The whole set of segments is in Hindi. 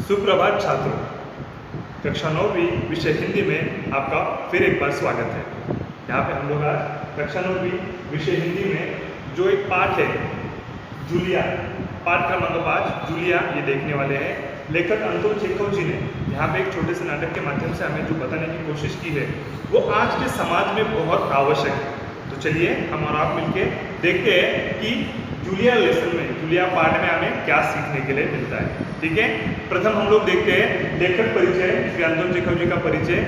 सुप्रभात छात्रों, कक्षा 9वीं विषय हिंदी में आपका फिर एक बार स्वागत है। यहाँ पे हम लोग आज कक्षा 9वीं विषय हिंदी में जो एक पाठ है जूलिया, पाठ क्रमांक 5 जूलिया, ये देखने वाले हैं। लेखक अंतोन चेखव जी ने यहाँ पे एक छोटे से नाटक के माध्यम से हमें जो बताने की कोशिश की है वो आज के समाज में बहुत आवश्यक है। तो चलिए हम और आप मिलके देखते हैं कि जूलिया लेसन में, जूलिया पाठ में हमें क्या सीखने के लिए मिलता है। ठीक है, प्रथम हम लोग देखते हैं लेखक परिचय, श्री अंतोन चेखव जी का परिचय।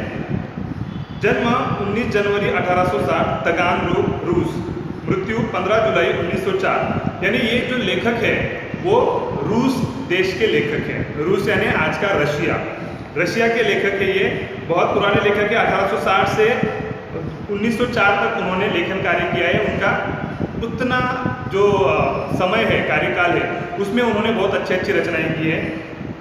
जन्म 19 जनवरी 1860 तगानरोग, रूस। मृत्यु 15 जुलाई 1904। यानी ये जो लेखक है वो रूस देश के लेखक हैं। रूस यानी आज का रशिया के लेखक है। ये बहुत पुराने लेखक है। 1860 से 1904 तक उन्होंने लेखन कार्य किया है। उनका उतना जो समय है, कार्यकाल है, उसमें उन्होंने बहुत अच्छी रचनाएं की है।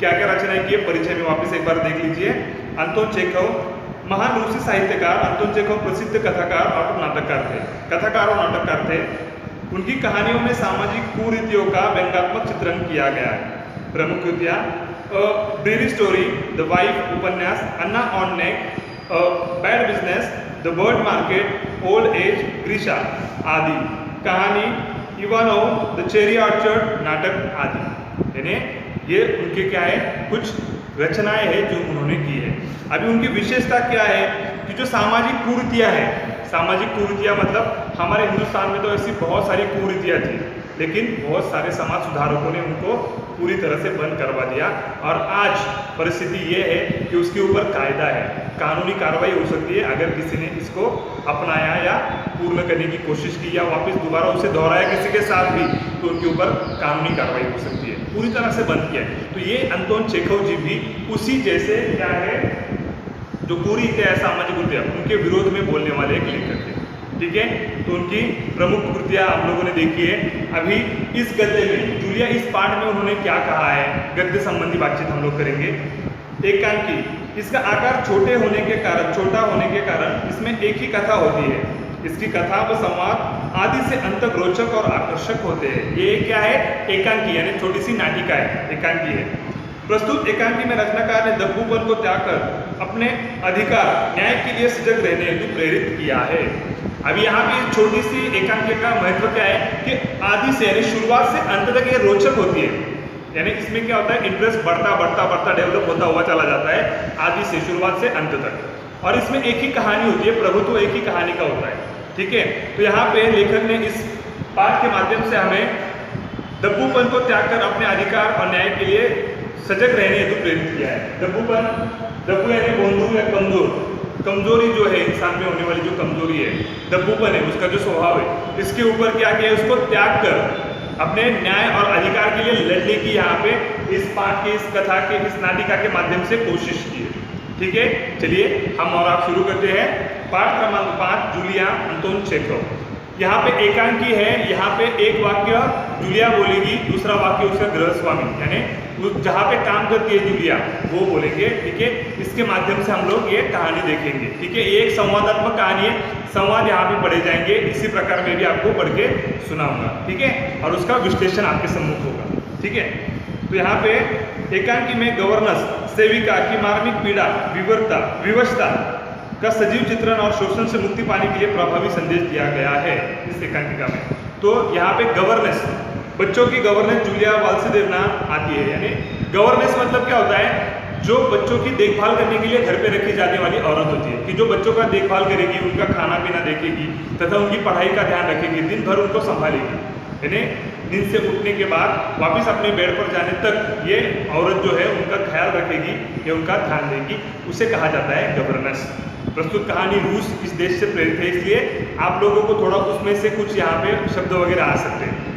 क्या क्या रचनाएं की है परिचय में वापस एक बार देख लीजिए। अंतोन चेखव महान रूसी साहित्यकार। अंतोन चेखव प्रसिद्ध कथाकार और नाटककार थे। कथाकार और नाटककार थे। उनकी कहानियों में सामाजिक कुरीतियों का व्यंग्यात्मक चित्रण किया गया है। प्रमुख कृतियाँ ब्रीरी स्टोरी, द वाइफ उपन्यास, Anna on neck, bad business, the bird market, old age, Grisha आदि। कहानी इवानोव, द चेरी ऑर्चर्ड, नाटक आदि। यानी ये उनके क्या है, कुछ रचनाएं हैं जो उन्होंने की है। अभी उनकी विशेषता क्या है कि जो सामाजिक कुरीतियाँ हैं, सामाजिक कुरीतियाँ मतलब हमारे हिंदुस्तान में तो ऐसी बहुत सारी कुरीतियाँ थी, लेकिन बहुत सारे समाज सुधारकों ने उनको पूरी तरह से बंद करवा दिया। और आज परिस्थिति ये है कि उसके ऊपर कायदा है, कानूनी कार्रवाई हो सकती है अगर किसी ने इसको अपनाया या पूर्ण करने की कोशिश की या वापस दोबारा उसे दोहराया किसी के साथ भी, तो उनके ऊपर कानूनी कार्रवाई हो सकती है। पूरी तरह से बंद किया है। तो ये अंतोन चेखव जी भी उसी जैसे क्या है, जो कुरीतियाँ है, सामाजिक कुरीतियाँ, उनके विरोध में बोलने वाले एक लेखक है। ठीक है, तो उनकी प्रमुख कृतियाँ हम लोगों ने देखी है। अभी इस गद्य में, जूलिया इस पाठ में उन्होंने क्या कहा है, गद्य संबंधी बातचीत हम लोग करेंगे। एकांकी, इसका आकार छोटा होने के कारण इसमें एक ही कथा होती है। इसकी कथा व संवाद आदि से अंत रोचक और आकर्षक होते हैं। ये क्या है, एकांकी यानी छोटी सी नाटिका है, एकांकी है। प्रस्तुत एकांकी में रचनाकार ने दब्बूपन को त्याग कर अपने अधिकार न्याय के लिए सजग रहने हेतु प्रेरित किया है। अभी यहाँ पे छोटी सी एकांकी का महत्व क्या है कि आदि से यानी शुरुआत से अंत तक ये रोचक होती है। यानी इसमें क्या होता है, इंटरेस्ट बढ़ता डेवलप होता हुआ चला जाता है आदि से, शुरुआत से अंत तक। और इसमें एक ही कहानी होती है, प्रभुत्व एक ही कहानी का होता है। ठीक है, तो यहाँ पे लेखक ने इस पाठ के माध्यम से हमें दब्बूपन को त्याग कर अपने अधिकार और न्याय के लिए सजग रहने हेतु प्रेरित किया है। दब्बू यानी बंधु या कमजोरी जो है इंसान में होने वाली जो कमजोरी है, दब्बूपन है, उसका जो स्वभाव है, इसके ऊपर क्या किया, उसको त्याग कर अपने न्याय और अधिकार के लिए लड़ने की यहाँ पे इस पाठ के, इस कथा के, इस नाटिका के माध्यम से कोशिश की है। ठीक है, चलिए हम और आप शुरू करते हैं। पाठ क्रमांक 5 जूलिया, अंतोन चेखव। यहाँ पे एकांकी है। यहाँ पे एक वाक्य जूलिया बोलेगी, दूसरा वाक्य उसका गृहस्वामी यानी जहाँ पे काम करती है जूलिया वो बोलेंगे। ठीक है, इसके माध्यम से हम लोग ये कहानी देखेंगे। ठीक है, ये एक संवादात्मक कहानी है। संवाद यहाँ पे पढ़े जाएंगे, इसी प्रकार मैं भी आपको पढ़ के सुनाऊंगा। ठीक है, और उसका विश्लेषण आपके सम्मुख होगा। ठीक है, तो यहाँ पे एकांकी में गवर्नेंस, सेविका की मार्मिक पीड़ा, विवशता का सजीव चित्रण और शोषण से मुक्ति पाने के लिए प्रभावी संदेश दिया गया है इस एकांकिका में। तो यहाँ पे गवर्नेंस, बच्चों की गवर्नेंस जूलिया वाल्सीदेवना आती है। यानी गवर्नेंस मतलब क्या होता है, जो बच्चों की देखभाल करने के लिए घर पे रखी जाने वाली औरत होती है, कि जो बच्चों का देखभाल करेगी, उनका खाना पीना देखेगी तथा उनकी पढ़ाई का ध्यान रखेगी, दिन भर उनको संभालेगी। यानी नींद से उठने के बाद वापस अपने बेड पर जाने तक ये औरत जो है उनका ख्याल रखेगी, ये उनका ध्यान देगी, उसे कहा जाता है गवर्नेंस। प्रस्तुत कहानी रूस इस देश से प्रेरित है, इसलिए आप लोगों को थोड़ा उसमें से कुछ यहाँ पे शब्द वगैरह आ सकते हैं।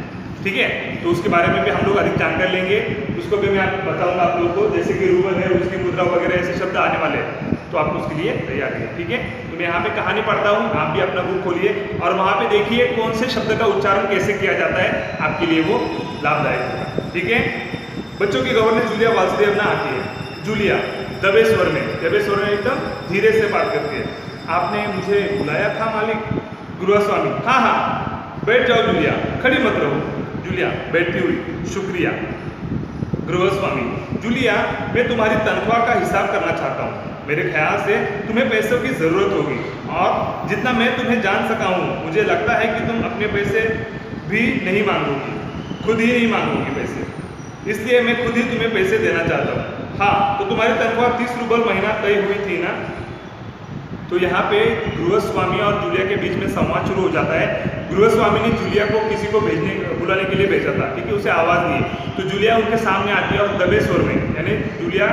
ठीक है, तो उसके बारे में भी हम लोग अधिक जानकारी लेंगे, उसको भी मैं बताऊंगा आप लोगों को, जैसे कि रूबल है, उसकी मुद्रा वगैरह ऐसे शब्द आने वाले हैं, तो आप उसके लिए तैयार रहिए। ठीक है, तो मैं यहाँ पे कहानी पढ़ता हूँ, आप भी अपना बुक खोलिए और वहाँ पे देखिए कौन से शब्द का उच्चारण कैसे किया जाता है, आपके लिए वो लाभदायक होगा। ठीक है, बच्चों की गवर्नेंस जूलिया वाल्सीदेवना आती है। जूलिया दबे स्वर में एकदम धीरे से बात करती है। आपने मुझे बुलाया था मालिक? गृहस्वामी, हाँ, बैठ जाओ जूलिया, खड़ी मत रहो। जूलिया बैठती हुई, शुक्रिया। गृहस्वामी, जूलिया मैं तुम्हारी तनख्वाह का हिसाब करना चाहता हूँ। मेरे ख्याल से तुम्हें पैसों की ज़रूरत होगी और जितना मैं तुम्हें जान सका हूँ मुझे लगता है कि तुम अपने पैसे भी नहीं मांगोगी, खुद ही नहीं मांगोगी पैसे, इसलिए मैं खुद ही तुम्हें पैसे देना चाहता हूँ। हाँ, तो तुम्हारी तनख्वाह 30 रूबल महीना तय हुई थी ना। तो यहाँ पे गृहस्वामी और जूलिया के बीच में संवाद शुरू हो जाता है। गृहस्वामी ने जूलिया को किसी को बुलाने के लिए भेजा था, क्योंकि उसे आवाज़ नहीं है। तो जूलिया उनके सामने आती है और दबे स्वर में, यानी जूलिया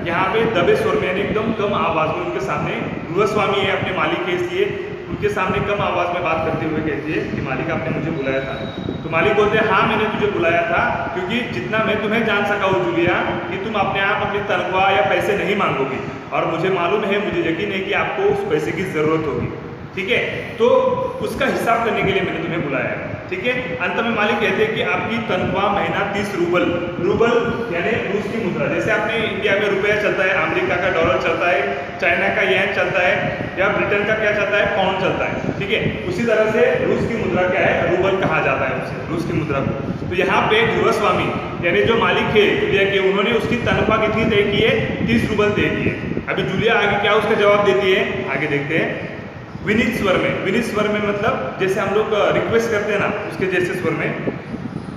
यहाँ पे दबे स्वर में, यानी एकदम कम आवाज़ में उनके सामने, गृहस्वामी है अपने मालिक के, इसलिए उनके सामने कम आवाज़ में बात करते हुए कहती है कि मालिक आपने मुझे बुलाया था। तो मालिक बोलते हैं हाँ मैंने तुझे बुलाया था, क्योंकि जितना मैं तुम्हें जान सका हूँ जूलिया, कि तुम अपने आप अपनी तनख्वाह या पैसे नहीं मांगोगी, और मुझे मालूम है, मुझे यकीन है कि आपको उस पैसे की ज़रूरत होगी। ठीक है, तो उसका हिसाब करने के लिए मैंने तुम्हें बुलाया है। ठीक है, अंत में मालिक कहते हैं कि आपकी तनख्वाह महीना 30 रूबल, रूबल यानी रूस की मुद्रा, जैसे अपने इंडिया में रुपया चलता है, अमेरिका का डॉलर चलता है, चाइना का येन चलता है, या ब्रिटेन का क्या चलता है, पाउंड चलता है। ठीक है, उसी तरह से रूस की मुद्रा क्या है, रूबल कहा जाता है उसे, रूस की मुद्रा को। तो यहाँ पे गृहस्वामी यानी जो मालिक है जूलिया के, उन्होंने उसकी तनख्वाह कितनी तय की है, 30 रूबल तय की है। अभी जूलिया आगे क्या उसका जवाब देती है, आगे देखते हैं। विनीत स्वर में, विनीत स्वर में मतलब जैसे हम लोग रिक्वेस्ट करते हैं ना, उसके जैसे स्वर में,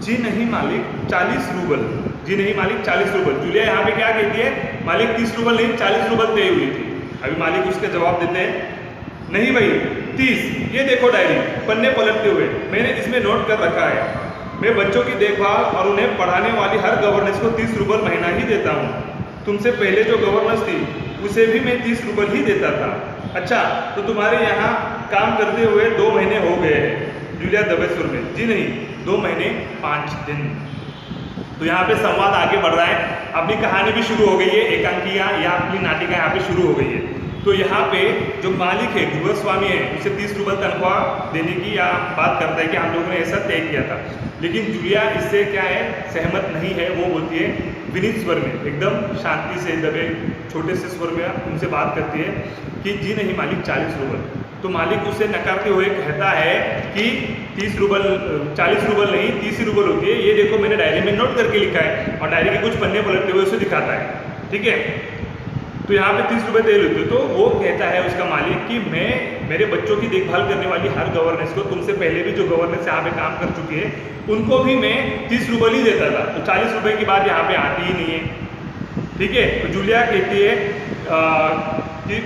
जी नहीं मालिक 40 रूबल, जी नहीं मालिक 40 रूबल। जूलिया यहाँ पे क्या कहती है, मालिक 30 रूबल नहीं 40 रूबल तय हुई थी। अभी मालिक उसका जवाब देते हैं, नहीं भाई 30, ये देखो डायरी, पन्ने पलटते हुए मैंने इसमें नोट कर रखा है, मैं बच्चों की देखभाल और उन्हें पढ़ाने वाली हर गवर्नेंस को 30 रूबल महीना ही देता हूँ। तुमसे पहले जो गवर्नेंस थी उसे भी मैं 30 रूबल ही देता था। अच्छा, तो तुम्हारे यहाँ काम करते हुए 2 महीने हो गए हैं। जूलिया दबे सुर में, जी नहीं 2 महीने 5 दिन। तो यहाँ पे संवाद आगे बढ़ रहा है, अपनी कहानी भी शुरू हो गई है, एकांकियाँ या अपनी नाटिका यहाँ पे शुरू हो गई है। तो यहाँ पे जो मालिक है, गृहस्वामी है, उसे 30 रूबल तनख्वाह देने की या बात करता है कि हम लोगों ने ऐसा तय किया था, लेकिन जूलिया इससे क्या है, सहमत नहीं है। वो बोलती है विनीत स्वर में, एकदम शांति से दबे छोटे से स्वर में उनसे बात करती है कि जी नहीं मालिक 40 रूबल। तो मालिक उसे नकारते हुए कहता है कि 30 रूबल 40 रूबल नहीं 30 रूबल होती है, ये देखो मैंने डायरी में नोट करके लिखा है, और डायरी के कुछ पन्ने पलटते हुए उसे दिखाता है। ठीक है, तो यहाँ पे 30 रुपये दे लेते। तो वो कहता है उसका मालिक कि मैं मेरे बच्चों की देखभाल करने वाली हर गवर्नेंस को, तुमसे पहले भी जो गवर्नेंस यहाँ पे काम कर चुके हैं, उनको भी मैं 30 रूबल ही देता था, तो 40 रुपये की बात यहाँ पे आती ही नहीं है। ठीक है, तो जूलिया कहती है कि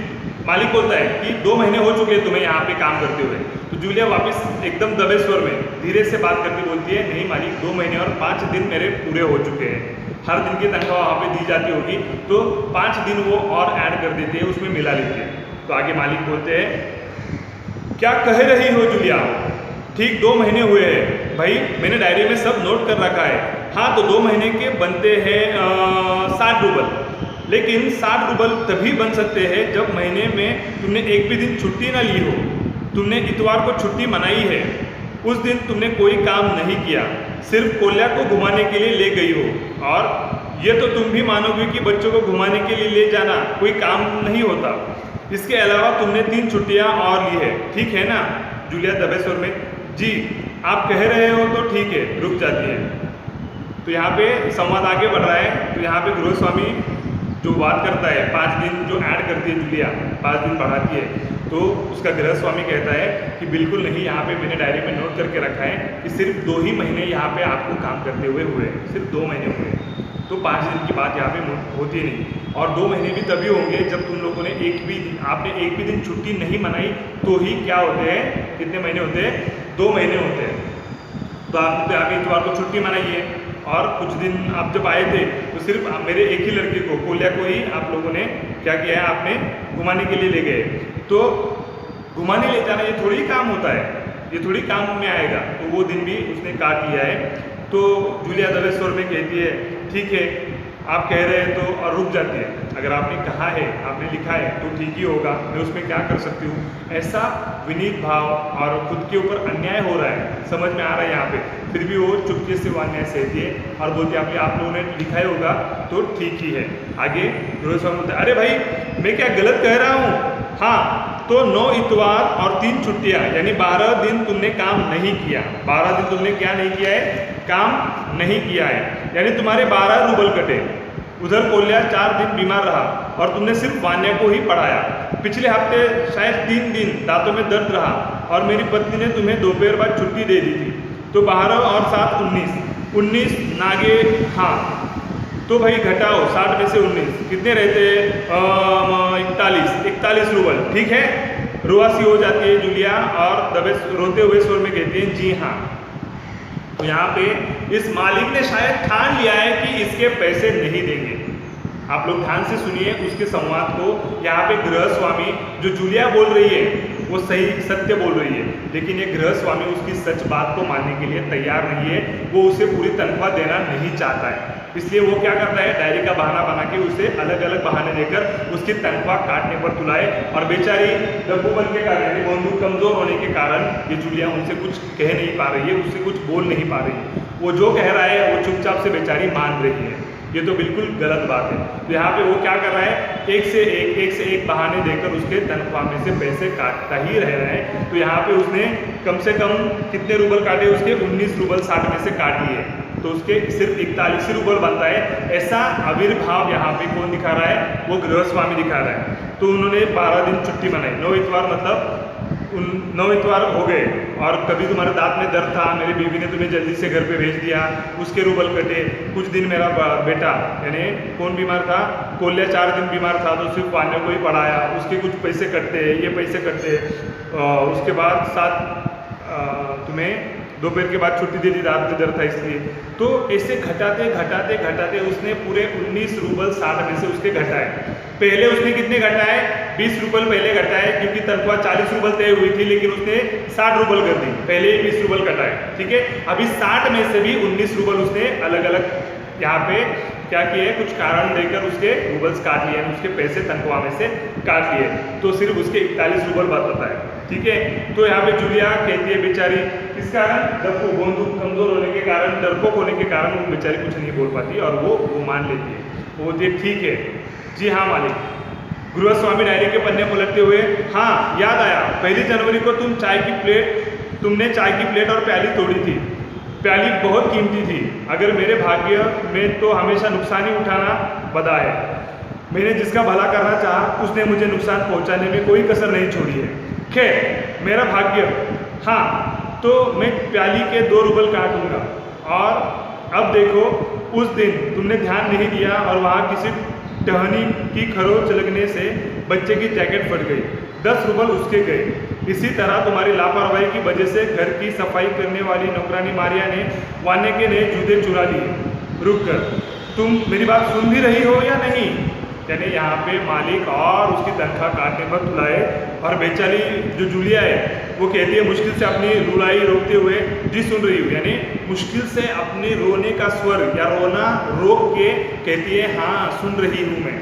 मालिक बोलता है कि 2 महीने हो चुके हैं तुम्हें यहाँ पे काम करते हुए। तो जूलिया वापस एकदम दबे स्वर में धीरे से बात करके बोलती है, नहीं मालिक 2 महीने और 5 दिन मेरे पूरे हो चुके हैं। हर दिन की तनख्वाह वहाँ पे दी जाती होगी, तो 5 दिन वो और ऐड कर देते हैं, उसमें मिला लेते हैं। तो आगे मालिक बोलते हैं, क्या कह रही हो जूलिया, ठीक 2 महीने हुए हैं भाई, मैंने डायरी में सब नोट कर रखा है। हाँ, तो 2 महीने के बनते हैं 60 रूबल, लेकिन 60 रूबल तभी बन सकते हैं जब महीने में तुमने एक भी दिन छुट्टी ना ली हो। तुमने इतवार को छुट्टी मनाई है, उस दिन तुमने कोई काम नहीं किया, सिर्फ कोल्या को घुमाने के लिए ले गई हो, और ये तो तुम भी मानोगे कि बच्चों को घुमाने के लिए ले जाना कोई काम नहीं होता। इसके अलावा तुमने 3 छुट्टियां और ली है, ठीक है ना। जूलिया दबे स्वर में, जी आप कह रहे हो तो ठीक है, रुक जाती है। तो यहाँ पे संवाद आगे बढ़ रहा है। तो यहाँ पे गृहस्वामी जो बात करता है, 5 दिन जो ऐड करती है जूलिया, 5 दिन बढ़ाती है, तो उसका गृहस्वामी कहता है कि बिल्कुल नहीं, यहाँ पे मैंने डायरी में नोट करके रखा है कि सिर्फ 2 ही महीने यहाँ पे आपको काम करते हुए हुए, सिर्फ 2 महीने हुए, तो 5 दिन की बात यहाँ पे होती नहीं। और 2 महीने भी तभी होंगे जब तुम लोगों ने आपने एक भी दिन छुट्टी नहीं मनाई, तो ही क्या होते हैं, कितने महीने होते हैं, 2 महीने होते हैं। तो आपने तो यहाँ इतवार को छुट्टी मनाई है, और कुछ दिन आप जब आए थे तो सिर्फ मेरे एक ही लड़के को, कोल्या को ही आप लोगों ने क्या किया है, आपने घुमाने के लिए ले गए। तो घुमाने ले जाना ये थोड़ी काम होता है, ये थोड़ी काम में आएगा। तो वो दिन भी उसने काट लिया है। तो जूलिया दबे स्वर में कहती है, ठीक है आप कह रहे हैं तो, और रुक जाती है। अगर आपने कहा है, आपने लिखा है तो ठीक ही होगा, मैं उसमें क्या कर सकती हूँ। ऐसा विनीत भाव और खुद के ऊपर अन्याय हो रहा है, समझ में आ रहा है यहाँ पे, फिर भी वो चुपके से वो अन्याय सहती है और बोलती है, आप लोगों ने लिखा ही होगा तो ठीक ही है। आगे गृहस्वामी बोलते हैं, अरे भाई मैं क्या गलत कह रहा हूँ। हाँ, तो 9 इतवार और 3 छुट्टियाँ, यानी 12 दिन तुमने काम नहीं किया। 12 दिन तुमने क्या नहीं किया है, काम नहीं किया है। यानी तुम्हारे 12 रूबल कटे। उधर कोल्या 4 दिन बीमार रहा और तुमने सिर्फ वान्या को ही पढ़ाया। पिछले हफ्ते शायद 3 दिन दांतों में दर्द रहा और मेरी पत्नी ने तुम्हें दोपहर बाद छुट्टी दे दी थी। तो 12 और 7 19 नागे। हाँ तो भाई घटाओ 60 में से 19 कितने रहते? 41 रूबल। ठीक है, रुआसी हो जाती है जूलिया और दबे रोते हुए स्वर में कहती है जी हाँ। तो यहाँ पे इस मालिक ने शायद ठान लिया है कि इसके पैसे नहीं देंगे। आप लोग ध्यान से सुनिए उसके संवाद को। यहाँ पे गृह स्वामी जो जूलिया बोल रही है वो सही सत्य बोल रही है, लेकिन ये गृह स्वामी उसकी सच बात को मानने के लिए तैयार नहीं है। वो उसे पूरी तनख्वाह देना नहीं चाहता है, इसलिए वो क्या करता है, डायरी का बहाना बना के उसे अलग अलग बहाने देकर उसकी तनख्वाह काटने पर तुलाए। और बेचारी डब्बूपन के कारण, यानी बंदूक कमजोर होने के कारण ये जूलिया उनसे कुछ कह नहीं पा रही है, उससे कुछ बोल नहीं पा रही है। वो जो कह रहा है वो चुपचाप से बेचारी मान रही है। ये तो बिल्कुल गलत बात है। तो यहाँ पे वो क्या कर रहा है, एक से एक बहाने देकर उसके तनख्वाह में से पैसे काटता ही रह रहा है। तो यहाँ पे उसने कम से कम कितने रूबल काटे? उसके 19 रूबल 60 में से काट लिए, तो उसके सिर्फ 41 रूबल बनता है। ऐसा आविर्भाव यहाँ पे कौन दिखा रहा है? वो गृह स्वामी दिखा रहा है। तो उन्होंने 12 दिन छुट्टी मनाई। 9 इतवार मतलब 9 इतवार हो गए और कभी तुम्हारे दांत में दर्द था, मेरी बीवी ने तुम्हें जल्दी से घर पे भेज दिया, उसके रूबल कटे। कुछ दिन मेरा बेटा यानी कौन बीमार था? कोल्या 4 दिन बीमार था, तो सिर्फ वान्या को ही पढ़ाया, उसके कुछ पैसे कटते, ये पैसे कटते। उसके बाद 7 तुम्हें दोपहर के बाद छुट्टी दे दी, दांत में दर्द था इसलिए। तो ऐसे घटाते घटाते घटाते उसने पूरे 19 रूबल 60 में से उसके घटाए। पहले उसने कितने घटाए? 20 रूबल पहले घटाए, क्योंकि तनख्वाह 40 रूबल तय हुई थी, लेकिन उसने 60 रूबल कर दी। पहले ही 20 रूबल घटाए, ठीक है। अभी 60 में से भी 19 रूबल उसने अलग अलग यहाँ पे क्या किए, कुछ कारण देकर उसके रूबल्स काट लिए, उसके पैसे तनख्वाह में से काट लिए। तो सिर्फ उसके 41 रूबल बचता है, ठीक है। तो यहाँ पे जूलिया कहती है बेचारी, किस कारण? बंदूक कमजोर होने के कारण, डरपोक होने के कारण वो बेचारी कुछ नहीं बोल पाती और वो मान लेती है। वो बोलती है ठीक है, जी हाँ मालिक। गृह स्वामी डायरी के पन्ने पलटते हुए, हाँ याद आया, 1 जनवरी को तुमने चाय की प्लेट और प्याली तोड़ी थी। प्याली बहुत कीमती थी, अगर मेरे भाग्य में तो हमेशा नुकसान ही उठाना बदा है। मैंने जिसका भला करना चाहा उसने मुझे नुकसान पहुंचाने में कोई कसर नहीं छोड़ी है। खैर मेरा भाग्य, हाँ तो मैं प्याली के 2 रूबल काटूंगा। और अब देखो, उस दिन तुमने ध्यान नहीं दिया और वहाँ किसी टहनी की खरोच लगने से बच्चे की जैकेट फट गई, 10 रूबल उसके गए। इसी तरह तुम्हारी लापरवाही की वजह से घर की सफाई करने वाली नौकरानी मारिया ने वान्या के नए जूते चुरा लिए। रुक कर, तुम मेरी बात सुन भी रही हो या नहीं? यानी यहाँ पे मालिक और उसकी तनख्वाह काटने पर तुलाए। और बेचारी जो जूलिया है वो कहती है मुश्किल से अपनी रुलाई रोकते हुए, जी सुन रही हूँ, यानी मुश्किल से अपने रोने का स्वर या रोना रोक के कहती है हाँ सुन रही हूँ मैं।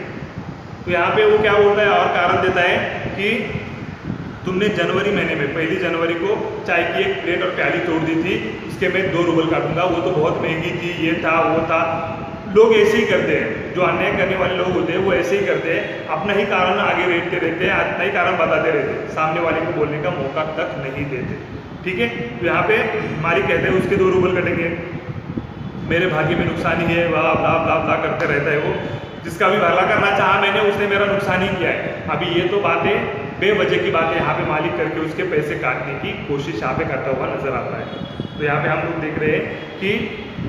तो यहाँ पे वो क्या बोलता है और कारण देता है कि तुमने जनवरी महीने में 1 जनवरी को चाय की एक प्लेट और प्याली तोड़ दी थी, उसके मैं 2 रूबल काटूंगा, वो तो बहुत महंगी थी, ये था वो था। लोग ऐसे ही करते हैं, जो अन्याय करने वाले लोग होते हैं वो ऐसे ही करते हैं, अपना ही कारण आगे रेटते रहते हैं, अपना ही कारण बताते रहते हैं, सामने वाले को बोलने का मौका तक नहीं देते, ठीक है। तो यहाँ पे मालिक कहते हैं उसके 2 रूबल कटेंगे, मेरे भाग्य में नुकसान ही है, वाह ब्ला ब्ला ब्ला करते रहता है वो। जिसका भी भला करना चाहा मैंने, उसने मेरा नुकसान ही किया है। अभी ये तो बातें बेवजह की बातें यहाँ पे मालिक करके उसके पैसे काटने की कोशिश यहाँ पे करता हुआ नजर आता है। तो यहाँ पे हम लोग देख रहे हैं कि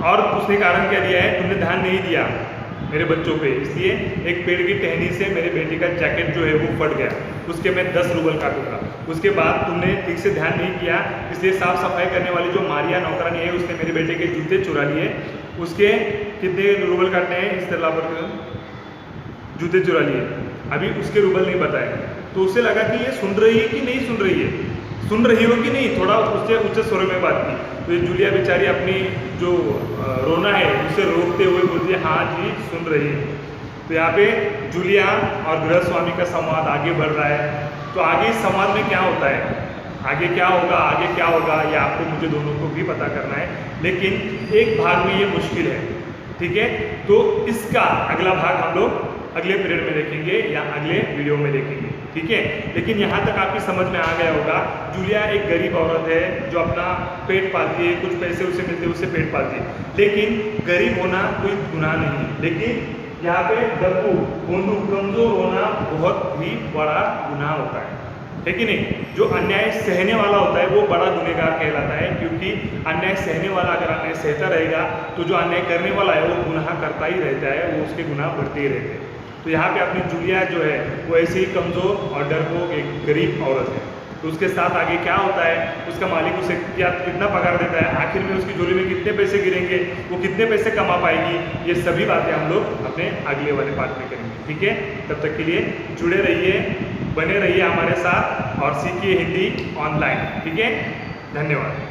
और उसने कारण क्या दिया है, तुमने ध्यान नहीं दिया मेरे बच्चों पे, इसलिए एक पेड़ की टहनी से मेरे बेटे का जैकेट जो है वो फट गया, उसके मैं 10 रूबल काटूंगा। उसके बाद तुमने ठीक से ध्यान नहीं किया, इसलिए साफ सफाई करने वाली जो मारिया नौकरानी है उसने मेरे बेटे के जूते चुरा लिए, उसके कितने रूबल काटने हैं इस तरह पर जूते चुरा लिए, अभी उसके रूबल नहीं बताए। तो उसे लगा कि ये सुन रही है कि नहीं सुन रही है, सुन रही हो कि नहीं, थोड़ा उससे उच्च स्वर में बात की। तो ये जूलिया बेचारी अपनी जो रोना है उसे रोकते हुए बोलती है हाँ जी सुन रही है। तो यहाँ पे जूलिया और गृह स्वामी का संवाद आगे बढ़ रहा है। तो आगे इस संवाद में क्या होता है, आगे क्या होगा ये आपको मुझे दोनों को भी पता करना है, लेकिन एक भाग में ये मुश्किल है, ठीक है। तो इसका अगला भाग हम लोग अगले पीरियड में देखेंगे या अगले वीडियो में देखेंगे, ठीक है। लेकिन यहाँ तक आपकी समझ में आ गया होगा, जूलिया एक गरीब औरत है जो अपना पेट पालती है, कुछ पैसे उसे मिलते हैं, उससे पेट पालती है। लेकिन गरीब होना कोई गुनाह नहीं है, लेकिन यहाँ पे दब्बू भोंदू कमजोर होना बहुत ही बड़ा गुनाह होता है कि नहीं। जो अन्याय सहने वाला होता है वो बड़ा गुनहगार कहलाता है, क्योंकि अन्याय सहने वाला अगर अन्याय सहता रहेगा तो जो अन्याय करने वाला है वो गुनाह करता ही रहता है, वो उसके गुनाह बढ़ते ही रहते हैं। तो यहाँ पे अपनी जूलिया जो है वो ऐसे ही कमज़ोर और डरपोक एक गरीब औरत है। तो उसके साथ आगे क्या होता है, उसका मालिक उसे कितना पगार देता है, आखिर में उसकी झोली में कितने पैसे गिरेंगे, वो कितने पैसे कमा पाएगी, ये सभी बातें हम लोग अपने अगले वाले पार्ट में करेंगे, ठीक है। तब तक के लिए जुड़े रहिए, बने रहिए हमारे साथ और सीखिए हिंदी ऑनलाइन, ठीक है। धन्यवाद।